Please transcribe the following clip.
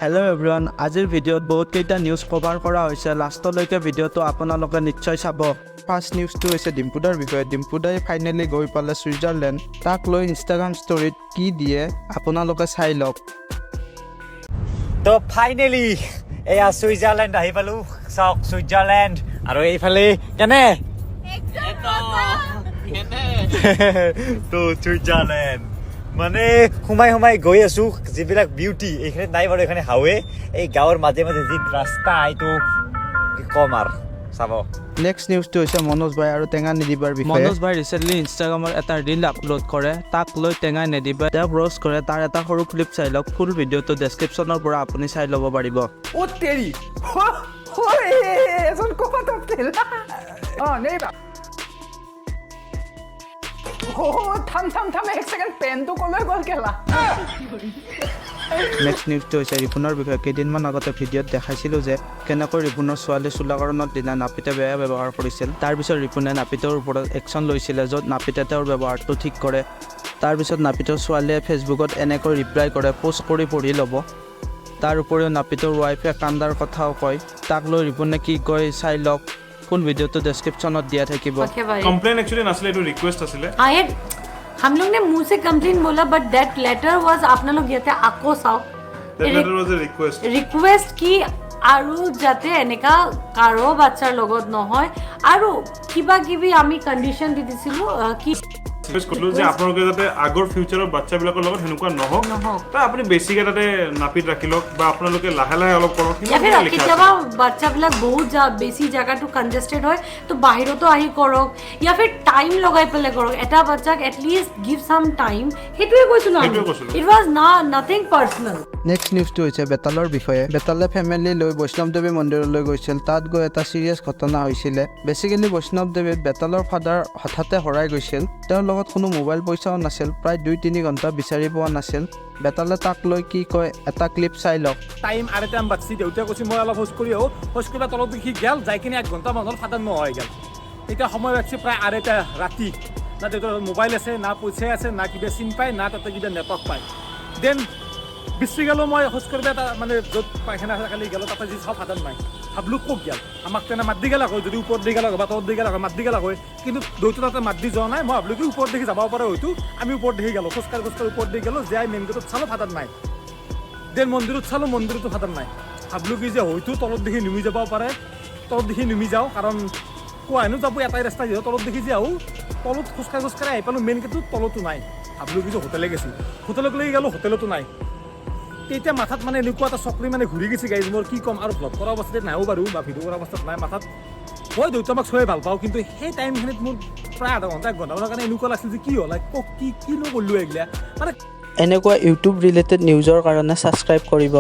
Hello everyone, আজিৰ ভিডিঅ'ত বহুত কেইটা নিউজ কভাৰ কৰা হৈছে লাষ্টলৈকে ভিডিঅ'টো আপোনালোকে নিশ্চয় চাব ফাৰ্ষ্ট নিউজটো হৈছে ডিম্পুদাৰ বিষয়ে ডিম্পুদাই ফাইনেলি গৈ পালে সুইজাৰলেণ্ড তাক লৈ ইনষ্টাগ্ৰাম ষ্টৰীত কি দিয়ে আপোনালোকে চাই লওক তো ফাইনেলি এয়া সুইজাৰলেণ্ড আহি পালো চাওক সুইজাৰলেণ্ড আৰু এইফালে কেনে তো সুইজাৰলেণ্ড মানে সোমাই গৈ আছো যিবিলাক বিউটি এইখানে নাই বাৰু এখানে হাৱে এই গাঁৱৰ মাজে মাজে যি ৰাস্তা এইটো কি কম আৰু চাব নেক্সট নিউজটো হৈছে মনোজ ভাই আৰু টেঙা নিদিবাৰ বিষয়ে মনোজ ভাই ৰিচেণ্টলি ইনষ্টাগ্ৰামৰ এটা ৰিল আপলোড কৰে তাক লৈ টেঙা নিদিবা তেওঁক ৰ'ষ্ট কৰে তাৰ এটা সৰু ক্লিপ চাই লওক ফুল ভিডিঅ'টো ডেছক্ৰিপশ্যনৰ পৰা আপুনি চাই ল'ব পাৰিব ও তেৰি এজন কপাত তেল নেইবা থাম এক সেকেন্ড পেনটো কলৈ গ'ল কেলা নেক্সট নিউজটো হৈছে ৰিপুনৰ বিষয়ে কেইদিনমান আগতে ভিডিঅ'ত দেখাইছিলোঁ যে কেনেকৈ ৰিপুনৰ ছোৱালী চোলাকৰণৰ দিনা নাপিতে বেয়া ব্যৱহাৰ কৰিছিল তাৰপিছত ৰিপুনে নাপিতৰ ওপৰত একশ্যন লৈছিলে য'ত নাপিতে তেওঁৰ ব্যৱহাৰটো ঠিক কৰে তাৰপিছত নাপিতৰ ছোৱালীয়ে ফেচবুকত এনেকৈ ৰিপ্লাই কৰে প'ষ্ট কৰি পঢ়ি ল'ব তাৰ উপৰিও নাপিতৰ ৱাইফে কান্দাৰ কথাও কয় তাক লৈ ৰিপুনে কি কয় চাই লওক ফুল ভিডিঅ'টো ডেছক্ৰিপশ্যনত দিয়া থাকিব कंप्लेन एक्चुअली नसले तो रिक्वेस्ट असले हम लोग ने मुंह से कंप्लेन बोला बट दैट लेटर वाज आपना लोग येते आको साव that letter was a request की आरो जाते এনেকা কাৰো বাচ্চাৰ লগত নহয় আৰু কিবা কিবি আমি কন্ডিশন দি দিছিলো কি रिक्वेस्ट करलो जे आपनलोके जाते आगर फ्यूचरर बाच्चा बिलाকৰ লগত হেনুকা নহক তা আপুনি বেছিক এটাতে নাপিত ৰাখিলক বা আপোনালোকে লাহে লাহে অলপ কৰক কিবা বাচ্চা বিলাক বহুত বেছি জায়গাটো কনজেস্টেড হয় তো বাহিৰতো আহি কৰক या फिर টাইম লগাই পেলে কৰক এটা বাচ্চাক at least give some time হেতুই কৈছিল it was nothing personal next নিউজটো হৈছে বেতালৰ বিষয়ে বেতালে ফেমিলি লৈ বৈষ্ণৱ দেৱী মন্দিৰলৈ গৈছিল তাত গৈ এটা সিৰিয়াছ ঘটনা হৈছিল বেসিক্যালি বৈষ্ণৱ দেৱী বেতালৰ ফাদাৰ হঠাতে হৰাই গৈছিল তেওঁৰ লগত কোনো মোবাইল পইচাও নাছিল প্ৰায় 2-3 ঘণ্টা বিচাৰি পোৱা নাছিল বেতালে তাক লৈ কি কয় এটা ক্লিপ চাই লওক টাইম আৰু টাইম বাচ্চি দেউতা কৈছে মই অলপ হোচ কৰিবা তলত দেখি গেল যাই কিনে 1 ঘণ্টা মানৰ ফাদাৰ নহয় গেল এটা সময় আছে প্ৰায় আৰেটা ৰাতি না দেউতাৰ মোবাইল আছে না পইচা আছে না কিবা চিন পায় না তাতে কিবা নেটৱৰ্ক পায় দেন বিচি গেল মই হোচ কৰিবা মানে য'ত পাইখানা কালি গেল তাতে যি সব ফাদাৰ নাই ভাবলো কোক গেল আমাক তেনে মাত দি গেল আকৌ যদি ওপৰত দি গেল বা তলত দি গেল মাত দি গেল আকৌ কিন্তু দৌটো তাতে মাত দি যোৱা নাই মই ভাবলো কি ওপৰত দেখি যাব পাৰে হয়তো আমি ওপৰত দেখি গেল খোজকাঢ়ি ওপৰত দি গেল যাই মেইন গেটত চালো ফাদাৰ নাই দেন মন্দিৰত চালো মন্দিৰতো ফাদাৰ নাই ভাবলো কি যে হয়তো তলত দেখি নুমি যাব পাৰে তলত দেখি নুমি যাওঁ কাৰণ কোৱানো যাব এটাই ৰাস্তা যিহেতু তলত দেখি যাওঁ তলত খোজকাঢ়ি আহি পালো মেইন গেটত তলতো নাই ভাবলো কি যে হোটেলে গেছি হোটেলক লৈ গেলো হোটেলতো নাই তেতিয়া মাথাত মানে এনেকুৱা এটা চকৰি মানে ঘূৰি গৈছে গাইজ মোৰ কি কম আৰু ব্লগ কৰা অৱস্থাত নাইও বাৰু বা ভিডিঅ' কৰা অৱস্থাত নাই মাথাত মই দেউতা আমাক চবেই ভাল পাওঁ কিন্তু সেই টাইমখিনিত মোৰ প্ৰায় আধা ঘণ্টা 1 ঘণ্টামানৰ কাৰণে এনেকুৱা লাগিছিল যে কি হ'ল কিনো কৰিলোঁ এইগিলা মানে এনেকুৱা ইউটিউব ৰিলেটেড নিউজৰ কাৰণে ছাবস্ক্ৰাইব কৰিব